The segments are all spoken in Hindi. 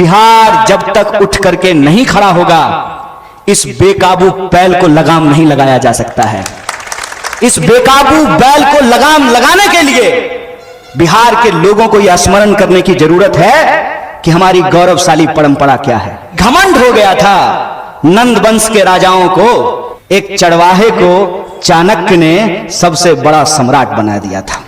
बिहार जब तक उठ करके नहीं खड़ा होगा, इस बेकाबू बैल को लगाम नहीं लगाया जा सकता है। इस बेकाबू बैल को लगाम लगाने के लिए बिहार के लोगों को यह स्मरण करने की जरूरत है कि हमारी गौरवशाली परंपरा क्या है। घमंड हो गया था नंद वंश के राजाओं को, एक चरवाहे को चाणक्य ने सबसे बड़ा सम्राट बना दिया था।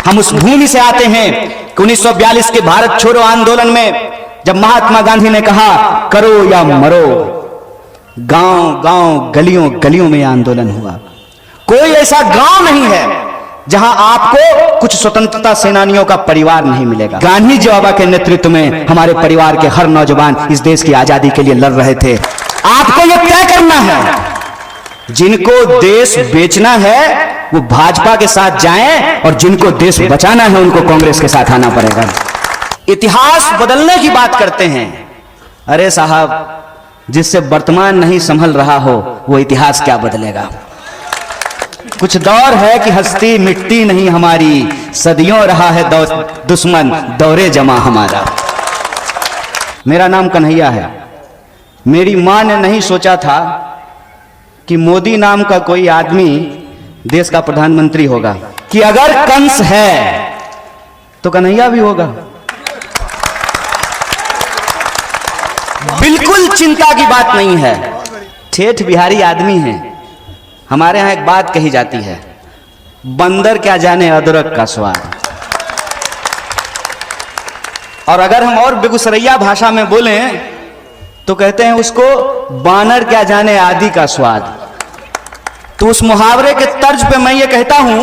हम उस भूमि से आते हैं कि 1942 के भारत छोड़ो आंदोलन में जब महात्मा गांधी ने कहा करो या मरो, गांव गांव गलियों गलियों में आंदोलन हुआ। कोई ऐसा गांव नहीं है जहां आपको कुछ स्वतंत्रता सेनानियों का परिवार नहीं मिलेगा। गांधी जी बाबा के नेतृत्व में हमारे परिवार के हर नौजवान इस देश की आजादी के लिए लड़ रहे थे। आपको यह तय करना है, जिनको देश बेचना है वो भाजपा के साथ जाएं और जिनको देश बचाना है उनको कांग्रेस के साथ आना पड़ेगा। इतिहास बदलने की बात करते हैं। अरे साहब, जिससे वर्तमान नहीं संभल रहा हो वो इतिहास क्या बदलेगा। कुछ दौर है कि हस्ती मिटती नहीं हमारी, सदियों रहा है दुश्मन दौरे जमा हमारा। मेरा नाम कन्हैया है। मेरी मां ने नहीं सोचा था कि मोदी नाम का कोई आदमी देश का प्रधानमंत्री होगा, कि अगर कंस है तो कन्हैया भी होगा। बिल्कुल चिंता की बात नहीं है। ठेठ बिहारी आदमी हैं। हमारे यहां एक बात कही जाती है, बंदर क्या जाने अदरक का स्वाद। और अगर हम और बेगूसरैया भाषा में बोलें तो कहते हैं उसको बानर क्या जाने आदि का स्वाद। तो उस मुहावरे के तर्ज पे मैं ये कहता हूं,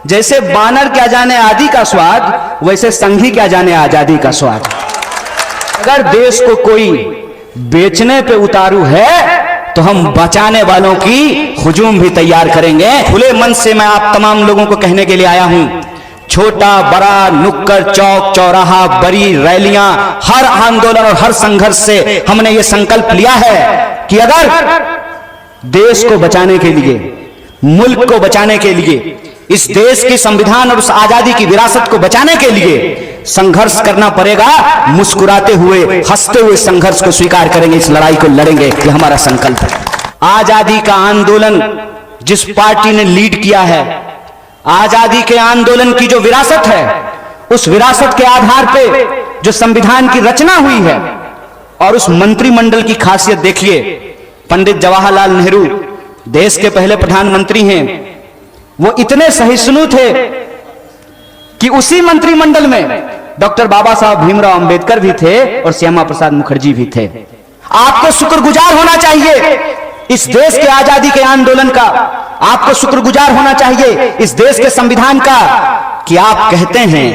जैसे बानर क्या जाने आदि का स्वाद, वैसे संघी क्या जाने आजादी का स्वाद। अगर देश को कोई बेचने पे उतारू है तो हम बचाने वालों की हुजूम भी तैयार करेंगे। खुले मन से मैं आप तमाम लोगों को कहने के लिए आया हूं, छोटा बड़ा नुक्कड़ चौक चौराहा बड़ी रैलियां, हर आंदोलन और हर संघर्ष से हमने ये संकल्प लिया है कि अगर देश को बचाने के लिए, मुल्क को बचाने के लिए, इस देश की संविधान और उस आजादी की विरासत को बचाने के लिए संघर्ष करना पड़ेगा, मुस्कुराते हुए हंसते हुए संघर्ष को स्वीकार करेंगे, इस लड़ाई को लड़ेंगे। ये हमारा संकल्प है। आजादी का आंदोलन जिस पार्टी ने लीड किया है, आजादी के आंदोलन की जो विरासत है, उस विरासत के आधार पे जो संविधान की रचना हुई है, और उस मंत्रिमंडल की खासियत देखिए। पंडित जवाहरलाल नेहरू देश के पहले प्रधानमंत्री हैं। वो इतने सहिष्णु थे कि उसी मंत्रिमंडल में डॉक्टर बाबा साहब भीमराव अंबेडकर भी थे और श्यामा प्रसाद मुखर्जी भी थे। आपको शुक्रगुजार होना चाहिए इस देश के आजादी के आंदोलन का, आपको शुक्रगुजार होना चाहिए इस देश के संविधान का कि आप कहते हैं,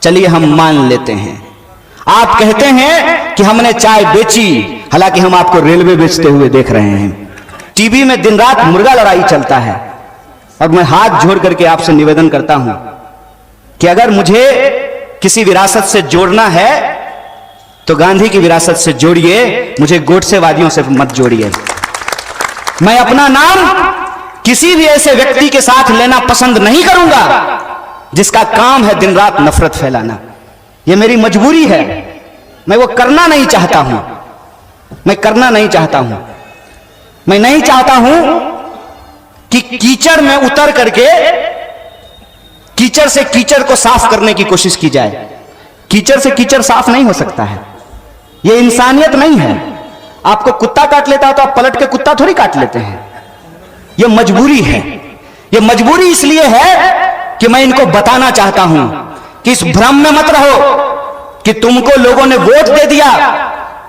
चलिए हम मान लेते हैं, आप कहते हैं कि हमने चाय बेची, हालांकि हम आपको रेलवे बेचते हुए देख रहे हैं। टीवी में दिन रात मुर्गा लड़ाई चलता है। और मैं हाथ जोड़ करके आपसे निवेदन करता हूं कि अगर मुझे किसी विरासत से जोड़ना है तो गांधी की विरासत से जोड़िए, मुझे गोडसेवादियों से मत जोड़िए। मैं अपना नाम किसी भी ऐसे व्यक्ति के साथ लेना पसंद नहीं करूंगा जिसका काम है दिन रात नफरत फैलाना। यह मेरी मजबूरी है, मैं वो करना नहीं चाहता हूं, मैं करना नहीं चाहता हूं। मैं नहीं चाहता हूं कि कीचड़ में उतर करके कीचड़ से कीचड़ को साफ करने की कोशिश की जाए। कीचड़ से कीचड़ साफ नहीं हो सकता है, यह इंसानियत नहीं है। आपको कुत्ता काट लेता है तो आप पलट के कुत्ता थोड़ी काट लेते हैं। यह मजबूरी है। यह मजबूरी इसलिए है कि मैं इनको बताना चाहता हूं कि इस भ्रम में मत रहो कि तुमको लोगों ने वोट दे दिया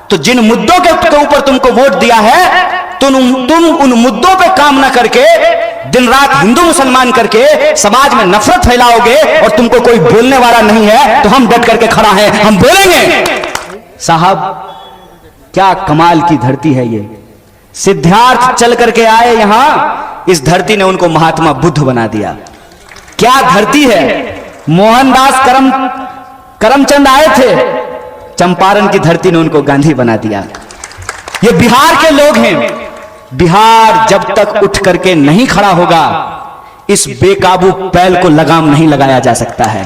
तो जिन मुद्दों के ऊपर तुमको वोट दिया है तुम उन मुद्दों पे काम ना करके दिन रात हिंदू मुसलमान करके समाज में नफरत फैलाओगे और तुमको कोई बोलने वाला नहीं है। तो हम डट करके खड़ा हैं, हम बोलेंगे। साहब, क्या कमाल की धरती है ये। सिद्धार्थ चल करके आए यहां, इस धरती ने उनको महात्मा बुद्ध बना दिया। क्या धरती है। मोहनदास करमचंद आए थे, चंपारण की धरती ने उनको गांधी बना दिया। ये बिहार के लोग हैं। बिहार जब तक उठ करके नहीं खड़ा होगा, इस बेकाबू बैल को लगाम नहीं लगाया जा सकता है।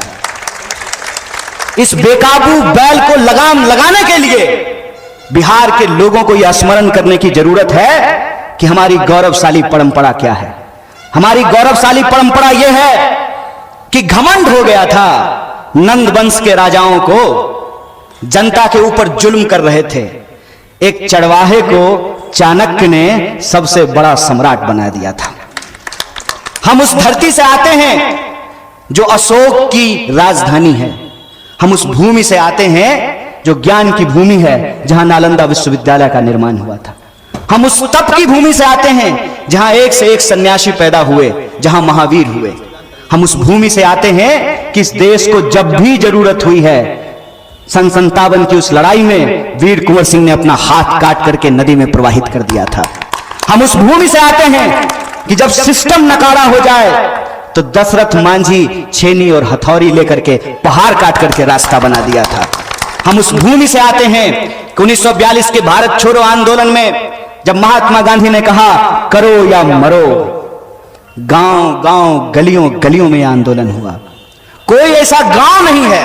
इस बेकाबू बैल को लगाम लगाने के लिए बिहार के लोगों को यह स्मरण करने की जरूरत है कि हमारी गौरवशाली परंपरा क्या है। हमारी गौरवशाली परंपरा यह है कि घमंड हो गया था नंद वंश के राजाओं को, जनता के ऊपर जुल्म कर रहे थे। एक चरवाहे को चाणक्य ने सबसे बड़ा सम्राट बना दिया था। हम उस धरती से आते हैं जो अशोक की राजधानी है। हम उस भूमि से आते हैं जो ज्ञान की भूमि है, जहां नालंदा विश्वविद्यालय का निर्माण हुआ था। हम उस तप की भूमि से आते हैं जहां एक से एक सन्यासी पैदा हुए, जहां महावीर हुए। हम उस भूमि से आते हैं कि इस देश को जब भी जरूरत हुई है, सन 57 की उस लड़ाई में वीर कुंवर सिंह ने अपना हाथ काट करके नदी में प्रवाहित कर दिया था। हम उस भूमि से आते हैं कि जब सिस्टम नकारा हो जाए तो दशरथ मांझी छेनी और हथौड़ी लेकर के पहाड़ काट करके रास्ता बना दिया था। हम उस भूमि से आते हैं कि 1942 के भारत छोड़ो आंदोलन में जब महात्मा गांधी ने कहा करो या मरो, गांव गांव गलियों गलियों में आंदोलन हुआ। कोई ऐसा गांव नहीं है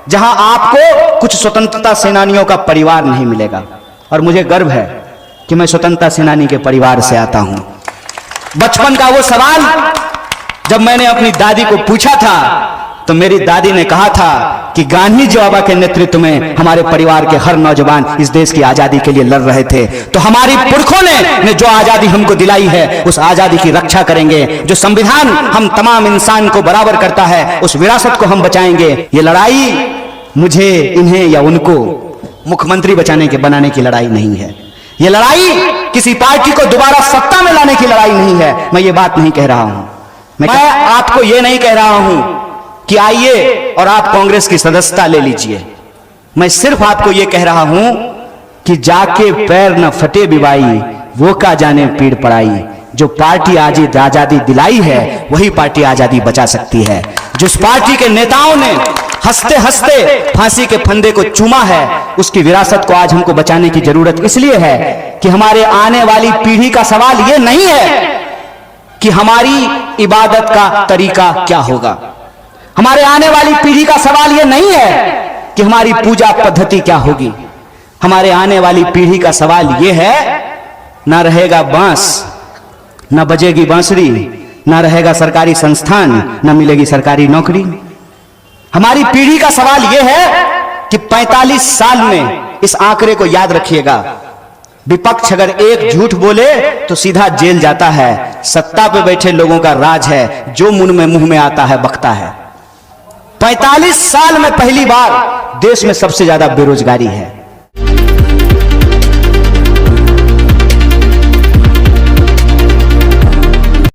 जहां आपको कुछ स्वतंत्रता सेनानियों का परिवार नहीं मिलेगा। और मुझे गर्व है कि मैं स्वतंत्रता सेनानी के परिवार से आता हूं। बचपन का वो सवाल जब मैंने अपनी दादी को पूछा था तो मेरी दादी ने कहा था कि गांधी जी बाबा के नेतृत्व में हमारे परिवार के हर नौजवान इस देश की आजादी के लिए लड़ रहे थे, तो हमारी पुरखों ने जो आजादी हमको दिलाई है उस आजादी की रक्षा करेंगे। जो संविधान हम तमाम इंसान को बराबर करता है उस विरासत को हम बचाएंगे। ये लड़ाई मुझे, इन्हें या उनको मुख्यमंत्री बनाने की लड़ाई नहीं है। ये लड़ाई किसी पार्टी को दोबारा सत्ता में लाने की लड़ाई नहीं है। मैं ये बात नहीं कह रहा हूं। मैं आपको ये नहीं कह रहा हूं कि आइए और आप कांग्रेस की सदस्यता ले लीजिए। मैं सिर्फ आपको यह कह रहा हूं कि जाके पैर न फटे बिवाई, वो का जाने पीड़ पड़ाई। जो पार्टी आज आजादी दिलाई है वही पार्टी आजादी बचा सकती है। जिस पार्टी के नेताओं ने हंसते हंसते फांसी के फंदे को चूमा है उसकी विरासत को आज हमको बचाने की जरूरत इसलिए है कि हमारे आने वाली पीढ़ी का सवाल यह नहीं है कि हमारी इबादत का तरीका क्या होगा। हमारे आने वाली पीढ़ी का सवाल यह नहीं है कि हमारी पूजा पद्धति क्या होगी। हमारे आने वाली पीढ़ी का सवाल यह है, ना रहेगा बांस, ना बजेगी बांसुरी, ना रहेगा सरकारी संस्थान, ना मिलेगी सरकारी नौकरी। हमारी पीढ़ी का सवाल यह है कि 45 साल में, इस आंकड़े को याद रखिएगा, विपक्ष अगर एक झूठ बोले तो सीधा जेल जाता है। सत्ता पे बैठे लोगों का राज है, जो मुंह में आता है बकता है। 45 साल में पहली बार देश में सबसे ज्यादा बेरोजगारी है।